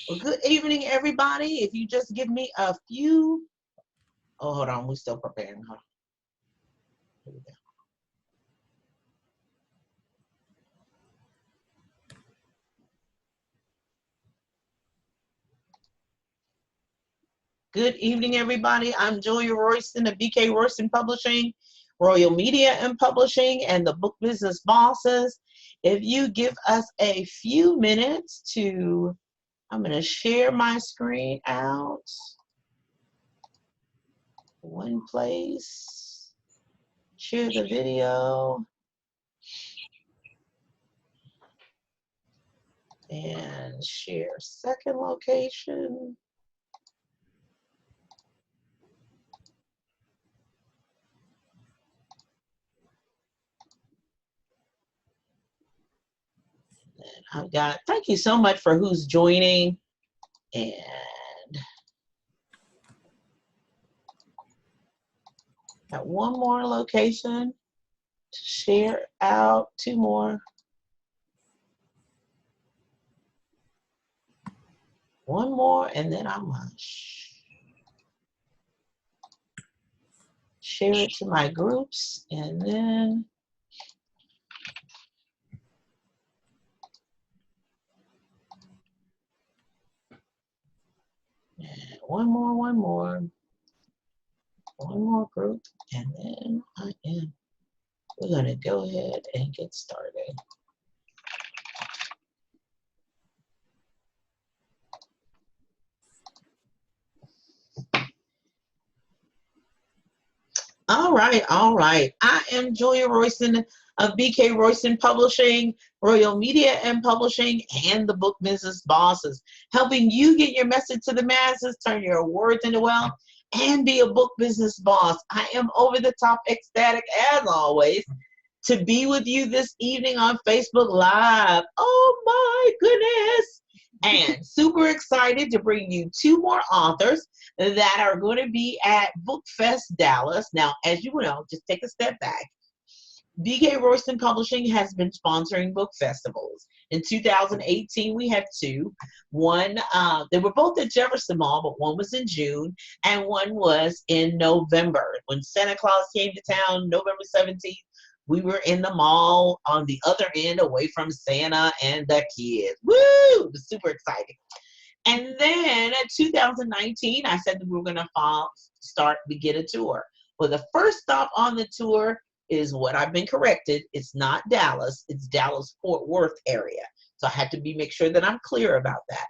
Well, good evening, everybody. If you just give me a few. Oh, hold on. We're still preparing. Hold on. Here we go. Good evening, everybody. I'm Julia Royston of BK Royston Publishing, Royal Media and Publishing, and the Book Business Bosses. If you give us a few minutes to, I'm going to share my screen out. One place. Share the video. And share second location. I've got, thank you so much for who's joining. And got one more location to share out, two more. One more, and then I'm gonna share it to my groups, and then and one more group, and then we're gonna go ahead and get started. All right. I am Julia Royston of BK Royston Publishing, Royal Media and Publishing, and the Book Business Bosses, helping you get your message to the masses, turn your words into wealth, and be a book business boss. I am over the top ecstatic, as always, to be with you this evening on Facebook Live. Oh my goodness. And super excited to bring you two more authors that are going to be at BookFest Dallas. Now, as you know, just take a step back. BK Royston Publishing has been sponsoring book festivals. In 2018, we had two. One, they were both at Jefferson Mall, but one was in June, and one was in November. When Santa Claus came to town, November 17th, we were in the mall on the other end, away from Santa and the kids. Woo! It was super exciting. And then in 2019, I said that we were going to begin a tour. Well, the first stop on the tour is what I've been corrected. It's not Dallas. It's Dallas-Fort Worth area. So I had to make sure that I'm clear about that.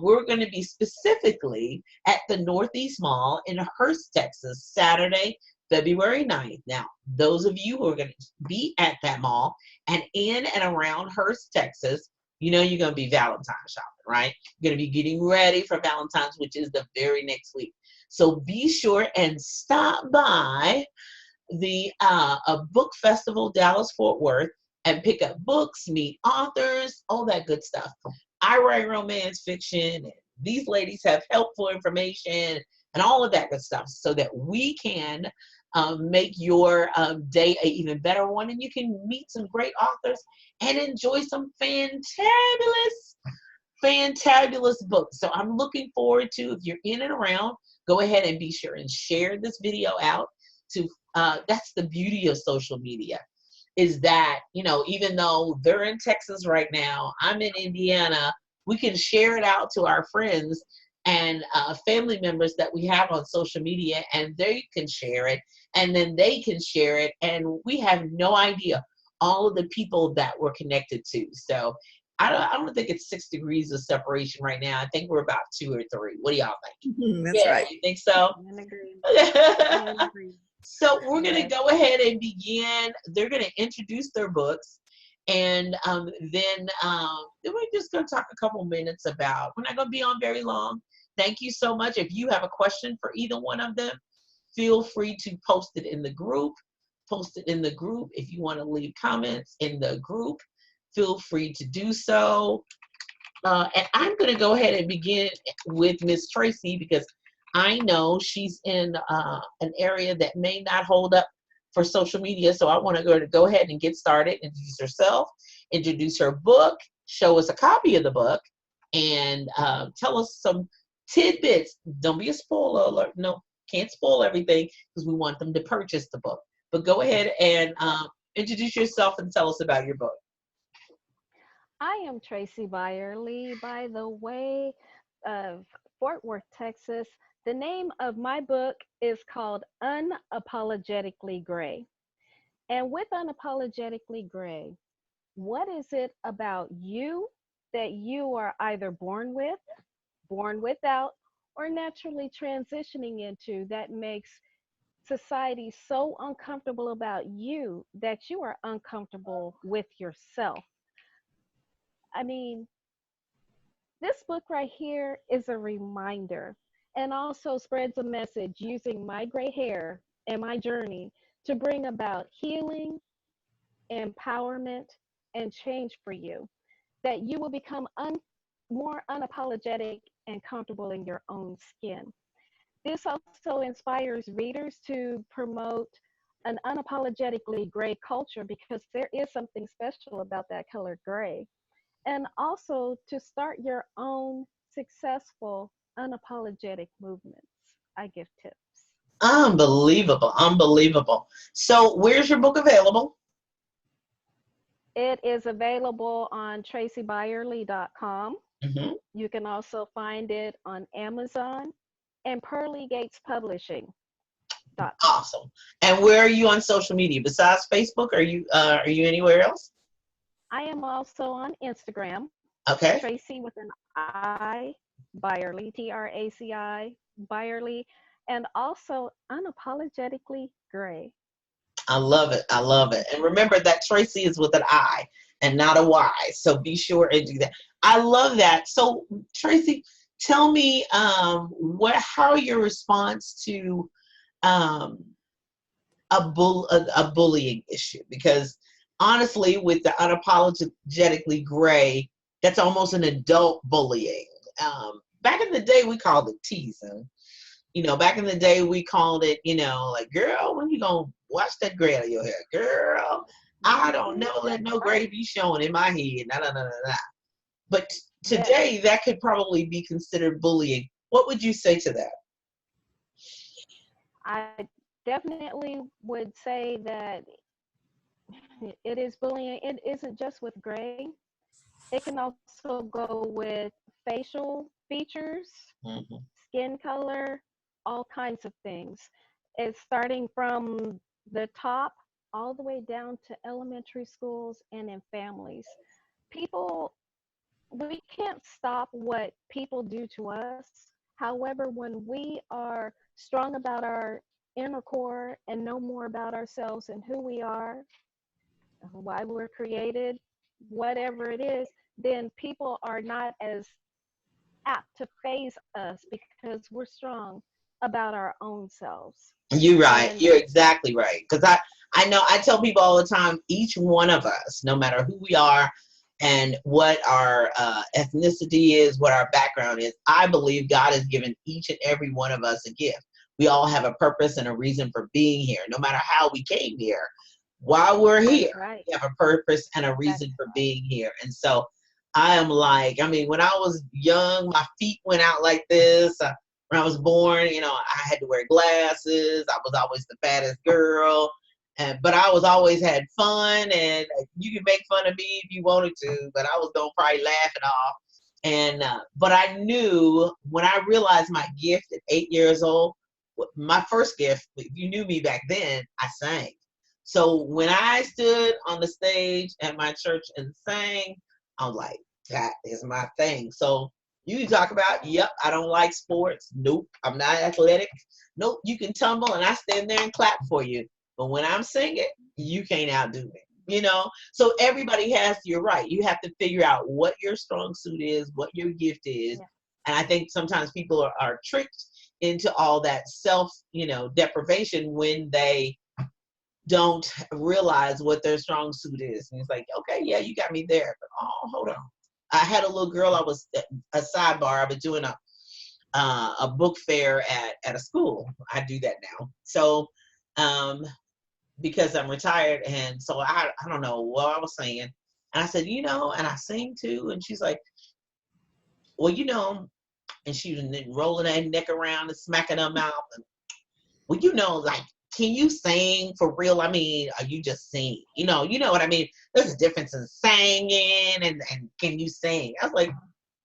We're going to be specifically at the Northeast Mall in Hurst, Texas, Saturday, February 9th. Now, those of you who are going to be at that mall and in and around Hurst, Texas, you know you're going to be Valentine's shopping, right? You're going to be getting ready for Valentine's, which is the very next week. So be sure and stop by the a book festival, Dallas-Fort Worth, and pick up books, meet authors, all that good stuff. I write romance fiction, and these ladies have helpful information and all of that good stuff so that we can make your day an even better one, and you can meet some great authors and enjoy some fantabulous books. So I'm looking forward to, if you're in and around, go ahead and be sure and share this video out to, that's the beauty of social media, is that, you know, even though they're in Texas right now, I'm in Indiana, we can share it out to our friends and family members that we have on social media, and they can share it, and then they can share it, and we have no idea all of the people that we're connected to. So I don't think it's 6 degrees of separation right now. I think we're about 2 or 3. What do y'all think? That's right. You think so? I agree. So we're going to go ahead and begin. They're going to introduce their books. And then we're just going to talk a couple minutes about, we're not going to be on very long. Thank you so much. If you have a question for either one of them, feel free to post it in the group. If you want to leave comments in the group, feel free to do so. And I'm going to go ahead and begin with Miss Tracy, because I know she's in an area that may not hold up for social media. So I want to go ahead and get started, introduce herself, introduce her book, show us a copy of the book, and tell us some tidbits. Don't be a spoiler alert. No, can't spoil everything because we want them to purchase the book. But go ahead and introduce yourself and tell us about your book. I am Tracy Byerly, by the way of Fort Worth, Texas. The name of my book is called Unapologetically Gray. And with Unapologetically Gray, what is it about you that you are either born with, born without, or naturally transitioning into that makes society so uncomfortable about you that you are uncomfortable with yourself? I mean, this book right here is a reminder and also spreads a message using my gray hair and my journey to bring about healing, empowerment, and change for you, that you will become more unapologetic and comfortable in your own skin. This also inspires readers to promote an unapologetically gray culture because there is something special about that color gray. And also to start your own successful unapologetic movements. I give tips. Unbelievable, unbelievable. So where's your book available? It is available on tracybyerly.com. Mm-hmm. You can also find it on Amazon and pearlygatespublishing.com. Awesome. And where are you on social media besides Facebook? Are you anywhere else? I am also on Instagram, Okay. Tracy with an I, Byerly, Traci, Byerly, and also Unapologetically Gray. I love it. I love it. And remember that Tracy is with an I and not a Y. So be sure and do that. I love that. So Tracy, tell me how your response to um, a bullying issue, because honestly, with the unapologetically gray, that's almost an adult bullying. Back in the day, we called it teasing. Back in the day, we called it, like, girl, when you gonna wash that gray out of your hair, girl? I don't Mhm. never let no Right. gray be showing in my head. Nah, nah, nah, nah, nah. But Yes. today, that could probably be considered bullying. What would you say to that? I definitely would say that it is bullying. It isn't just with gray. It can also go with facial features, Hmm. skin color, all kinds of things. It's starting from the top all the way down to elementary schools and in families. People, we can't stop what people do to us. However, when we are strong about our inner core and know more about ourselves and who we are, why we're created, whatever it is, then people are not as apt to phase us because we're strong about our own selves. You're right. And You're exactly right. Because I know I tell people all the time, each one of us, no matter who we are and what our ethnicity is, what our background is, I believe God has given each and every one of us a gift. We all have a purpose and a reason for being here, no matter how we came here. While we're here, that's right. we have a purpose and a That's reason exactly for right. being here. And so I am like, I mean, when I was young, my feet went out like this. When I was born, I had to wear glasses. I was always the fattest girl. But I was always had fun, and you could make fun of me if you wanted to, but I was gonna probably laugh it off. And but I knew when I realized my gift at 8 years old, my first gift. If you knew me back then, I sang. So when I stood on the stage at my church and sang, I was like, that is my thing. So you can talk about, yep, I don't like sports. Nope, I'm not athletic. Nope, you can tumble and I stand there and clap for you. But when I'm singing, you can't outdo me. So everybody has, you're right. You have to figure out what your strong suit is, what your gift is. Yeah. And I think sometimes people are tricked into all that deprivation when they don't realize what their strong suit is. And it's like, okay, yeah, you got me there. But oh, hold on. I had a little girl, I was a sidebar, I was doing a book fair at a school. I do that now. So um because I'm retired, and so I don't know what I was saying. And I said, and I sing too. And she's like, well, and she was rolling her neck around and smacking her mouth. And, well, like, can you sing for real? I mean, are you just singing? You know what I mean? There's a difference in singing and can you sing? I was like,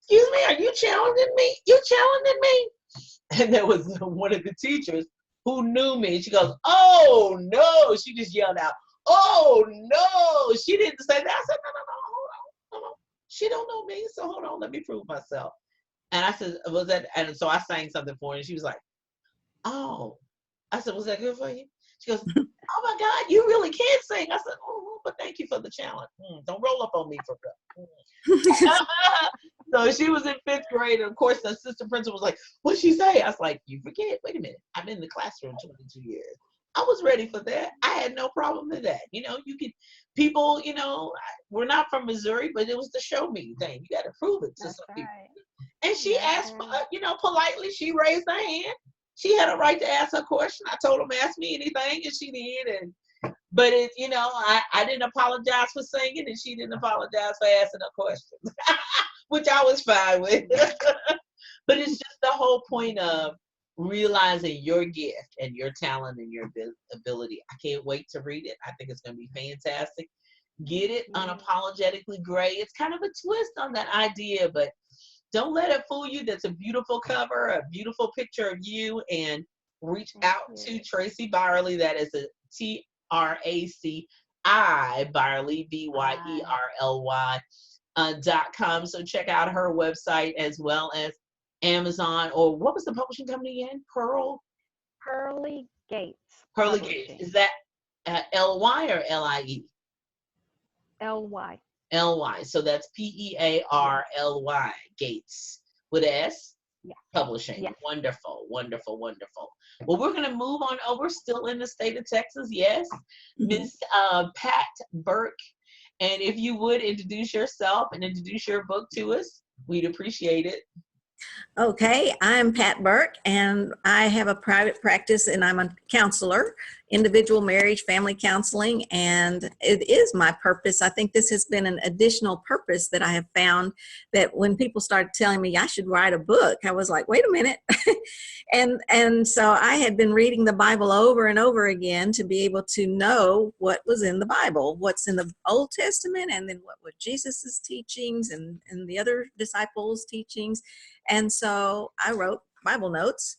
excuse me, are you challenging me? You challenging me? And there was one of the teachers who knew me. She goes, oh, no. She just yelled out, oh, no. She didn't say that. I said, no, hold on. She don't know me, so hold on. Let me prove myself. And I said, was that? And so I sang something for her, and she was like, oh. I said, was that good for you? She goes, oh, my God, you really can sing. I said, oh, but thank you for the challenge. Don't roll up on me for real. So she was in 5th grade, and of course the assistant principal was like, what'd she say? I was like, you forget, wait a minute, I'm in the classroom 22 years. I was ready for that. I had no problem with that. You could, people, we're not from Missouri, but it was the show me thing. You got to prove it to That's some right. people. And she asked, politely, she raised her hand. She had a right to ask her question. I told them, ask me anything, and she did. But it, I didn't apologize for singing, and she didn't apologize for asking her questions, which I was fine with. But it's just the whole point of realizing your gift and your talent and your ability. I can't wait to read it. I think it's going to be fantastic. Get it unapologetically gray. It's kind of a twist on that idea, but don't let it fool you. That's a beautiful cover, a beautiful picture of you, and reach out to Tracy Byerly. That is a TRACI Byerly, BYERLY.com. So check out her website as well as Amazon, or what was the publishing company again? Pearly Gates. Pearly Gates. Is that LY or LIE? LY. LY. So that's PEARLY Gates with an S. Yeah. Publishing. Yes. Wonderful, wonderful, wonderful. Well, we're going to move on over, still in the state of Texas. Yes. Miss Pat Burke. And if you would introduce yourself and introduce your book to us, we'd appreciate it. Okay, I'm Pat Burke, and I have a private practice, and I'm a counselor, individual marriage, family counseling, and it is my purpose. I think this has been an additional purpose that I have found, that when people started telling me I should write a book, I was like, wait a minute. and so I had been reading the Bible over and over again to be able to know what was in the Bible, what's in the Old Testament, and then what were Jesus's teachings and the other disciples' teachings. And so I wrote Bible notes,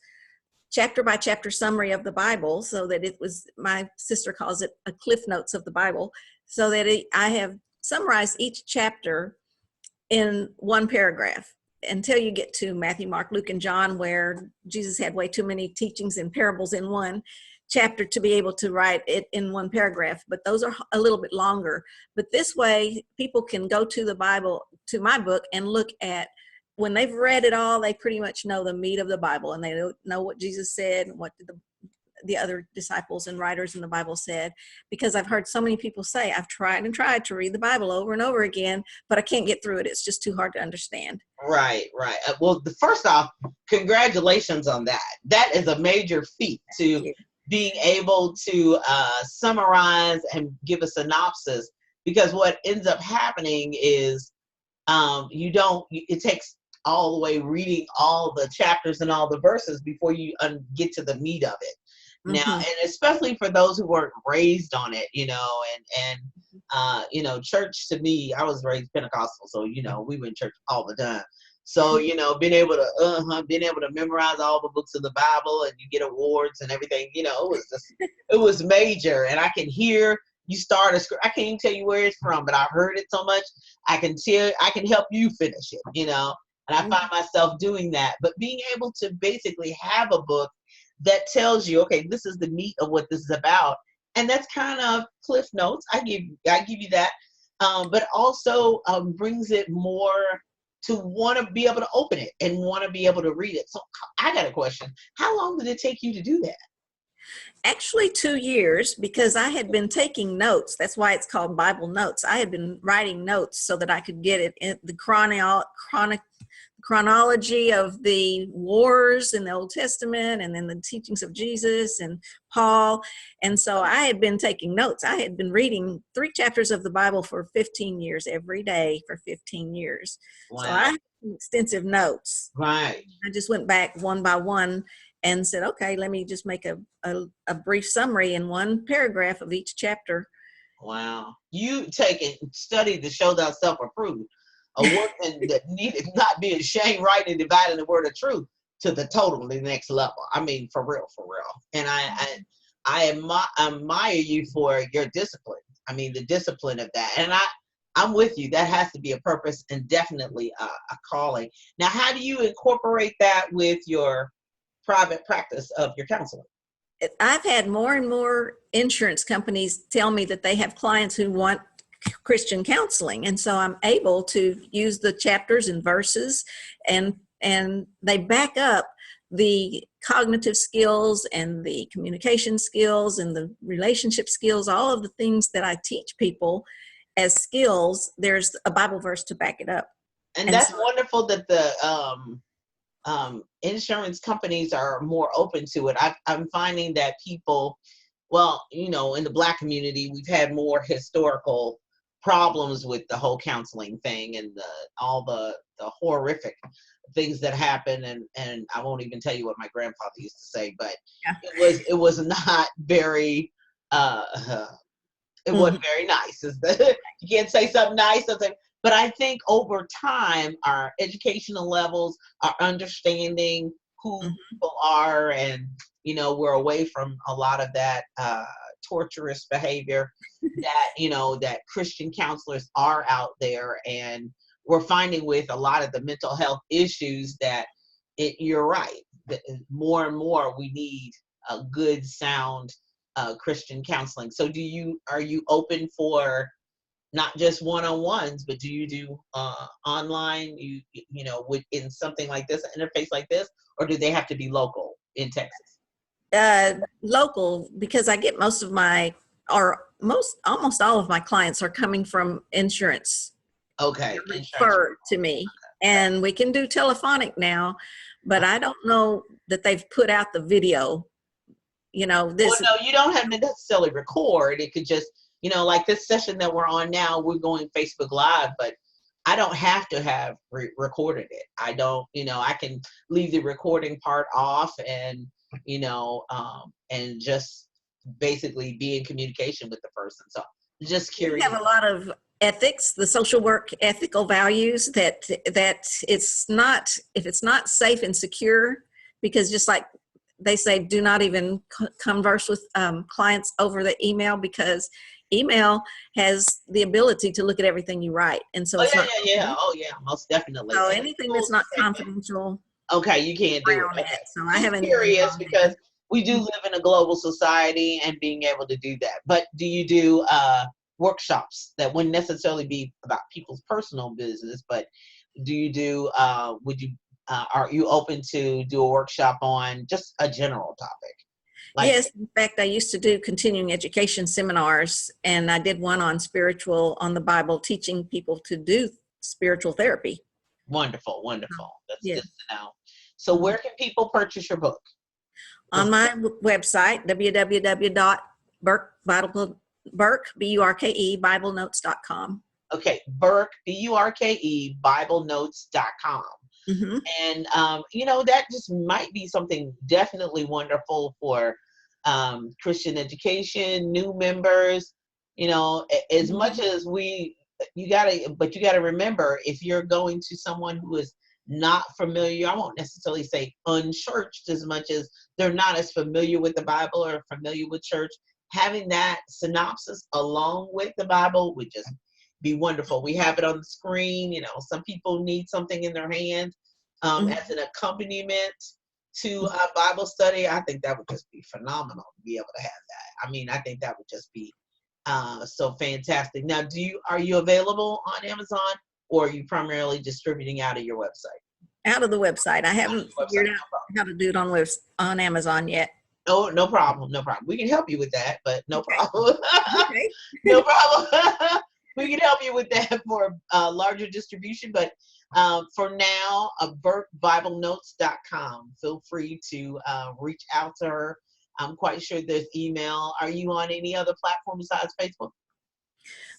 chapter by chapter summary of the Bible, so that it was, my sister calls it a cliff notes of the Bible, so that I have summarized each chapter in one paragraph until you get to Matthew, Mark, Luke, and John, where Jesus had way too many teachings and parables in one chapter to be able to write it in one paragraph. But those are a little bit longer. But this way, people can go to the Bible, to my book, and look at, when they've read it all, they pretty much know the meat of the Bible, and they know what Jesus said and what the other disciples and writers in the Bible said. Because I've heard so many people say, I've tried and tried to read the Bible over and over again, but I can't get through it. It's just too hard to understand. Right. Well, first off, congratulations on that. That is a major feat, to being able to summarize and give a synopsis, because what ends up happening is it takes all the way reading all the chapters and all the verses before you get to the meat of it. Now, and especially for those who weren't raised on it, and church, to me, I was raised Pentecostal, so we went to church all the time. So being able to memorize all the books of the Bible, and you get awards and everything, it was major. And I can hear you start a script. I can't even tell you where it's from, but I've heard it so much. I can help you finish it, and I find myself doing that. But being able to basically have a book that tells you, okay, this is the meat of what this is about. And that's kind of Cliff Notes. I give you that. But also brings it more to want to be able to open it and want to be able to read it. So I got a question. How long did it take you to do that? Actually, 2 years, because I had been taking notes. That's why it's called Bible Notes. I had been writing notes so that I could get it in the chronology of the wars in the Old Testament, and then the teachings of Jesus and Paul. And so I had been taking notes. I had been reading 3 chapters of the Bible for 15 years, every day for 15 years. Wow. So I had extensive notes. Right. I just went back one by one and said, okay, let me just make a brief summary in one paragraph of each chapter. Wow. You take and study to show thou self-approved, a work that needed not be ashamed, right, and dividing the word of truth to the totally next level. I mean, for real, for real. And I admire you for your discipline. I mean, the discipline of that. And I'm with you. That has to be a purpose and definitely a calling. Now, how do you incorporate that with your private practice of your counseling? I've had more and more insurance companies tell me that they have clients who want Christian counseling. And so I'm able to use the chapters and verses, and they back up the cognitive skills and the communication skills and the relationship skills, all of the things that I teach people as skills. There's a Bible verse to back it up. And that's wonderful that the insurance companies are more open to it. I'm finding that people, well, you know, in the Black community, we've had more historical problems with the whole counseling thing and all the horrific things that happen. And I won't even tell you what my grandfather used to say, but yeah. it was not very it wasn't very nice. You can't say something nice, but I think over time, our educational levels, our understanding who people are, and, you know, we're away from a lot of that torturous behavior that, you know, that Christian counselors are out there. And we're finding with a lot of the mental health issues that you're right, that more and more we need a good, sound Christian counseling. So are you open for not just one-on-ones, but do you do online, you know, in something like this, an interface like this, or do they have to be local in Texas? Local, because I get almost all of my clients are coming from insurance. Okay. Refer to me. And we can do telephonic now, but I don't know that they've put out the video. You know, this. Well, no, you don't have to necessarily record. It could just, you know, like this session that we're on now, we're going Facebook Live, but I don't have to have recorded it. I don't, you know, I can leave the recording part off and, you know, and just basically be in communication with the person. So just curious. We have a lot of ethics, the social work ethical values that it's not, if it's not safe and secure, because just like they say, do not even converse with clients over the email, because email has the ability to look at everything you write. And so most definitely. So anything that's not confidential. Okay, you can't do it. Okay. So I haven't. Curious because we do live in a global society and being able to do that. But do you do workshops that wouldn't necessarily be about people's personal business, but do you do, are you open to do a workshop on just a general topic? Like, yes, in fact, I used to do continuing education seminars, and I did one on the Bible, teaching people to do spiritual therapy. Wonderful, wonderful. That's good to know. So where can people purchase your book? On my website, BibleNotes.com. Okay, Burke, BURKE, BibleNotes.com. Mm-hmm. And, you know, that just might be something definitely wonderful for Christian education, new members, you know, as much as you gotta remember, if you're going to someone who is not familiar, I won't necessarily say unchurched as much as they're not as familiar with the Bible or familiar with church, having that synopsis along with the Bible would just be wonderful. We have it on the screen. You know, some people need something in their hand as an accompaniment to a Bible study. I think that would just be phenomenal to be able to have that. I mean, I think that would just be so fantastic. Now, are you available on Amazon, or are you primarily distributing out of your website? Out of the website. I haven't figured out how to do it on Amazon yet. Oh, no problem. No problem. We can help you with that, but no Okay. problem. Okay. No problem. We can help you with that for larger distribution, but for now, BurkeBibleNotes.com. Feel free to reach out to her. I'm quite sure there's email. Are you on any other platform besides Facebook?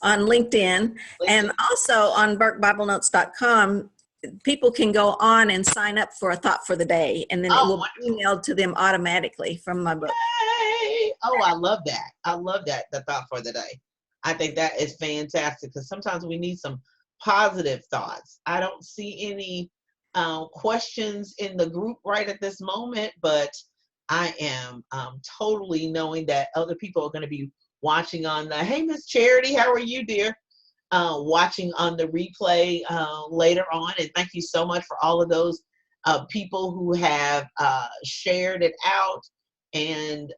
On LinkedIn, and also on BurkeBibleNotes.com, people can go on and sign up for a thought for the day, and then it Oh, will be emailed to them automatically from my book. yay! Oh, I love that. I love that, the thought for the day. I think that is fantastic because sometimes we need some positive thoughts. I don't see any questions in the group right at this moment, but I am totally knowing that other people are going to be watching on the, hey, Miss Charity, how are you, dear? Watching on the replay later on. And thank you so much for all of those people who have shared it out. And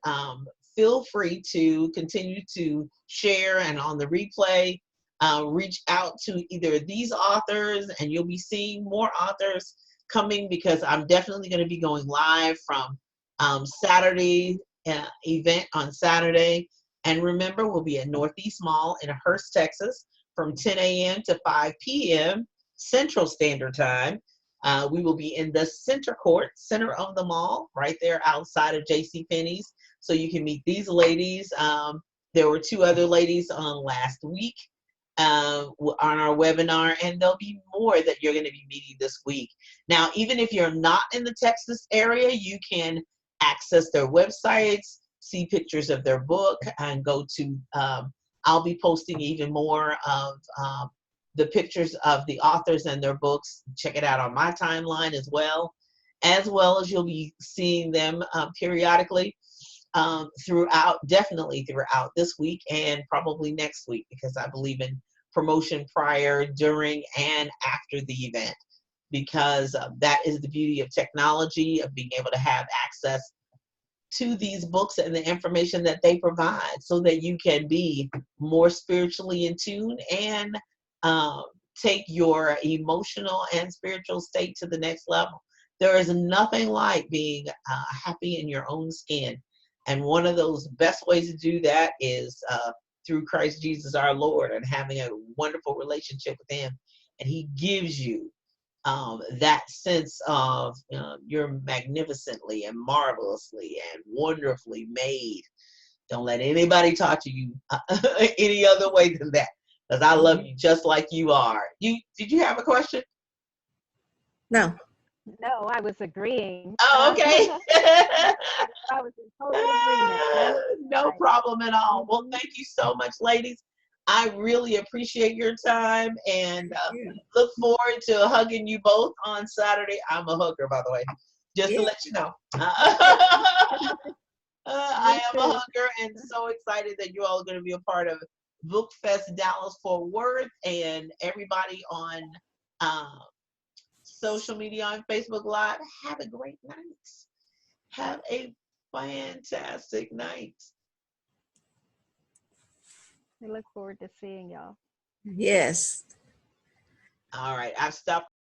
feel free to continue to share, and on the replay, reach out to either of these authors, and you'll be seeing more authors coming, because I'm definitely going to be going live from Saturday event on Saturday. And remember, we'll be at Northeast Mall in Hurst, Texas, from 10 a.m. to 5 p.m. Central Standard Time. We will be in the center court, center of the mall, right there outside of JCPenney's. So you can meet these ladies. There were 2 other ladies on last week on our webinar, and there'll be more that you're going to be meeting this week. Now, even if you're not in the Texas area, you can access their websites, see pictures of their book, and go to, I'll be posting even more of the pictures of the authors and their books. Check it out on my timeline as well as you'll be seeing them periodically definitely throughout this week and probably next week, because I believe in promotion prior, during, and after the event, because that is the beauty of technology, of being able to have access to these books and the information that they provide, so that you can be more spiritually in tune and take your emotional and spiritual state to the next level. There is nothing like being happy in your own skin. And one of those best ways to do that is through Christ Jesus our Lord, and having a wonderful relationship with Him. And He gives you that sense of you're magnificently and marvelously and wonderfully made. Don't let anybody talk to you any other way than that, because I love you just like you are. Did you have a question? No. No, I was agreeing. Oh, okay. I was in total agreement. No problem at all. Well, thank you so much, ladies. I really appreciate your time, and look forward to hugging you both on Saturday. I'm a hugger, by the way, just to let you know. I am a hugger, and so excited that you all are going to be a part of Book Fest Dallas Fort Worth, and everybody on social media, on Facebook Live. Have a great night. Have a fantastic night. I look forward to seeing y'all. Yes. All right, I've stopped.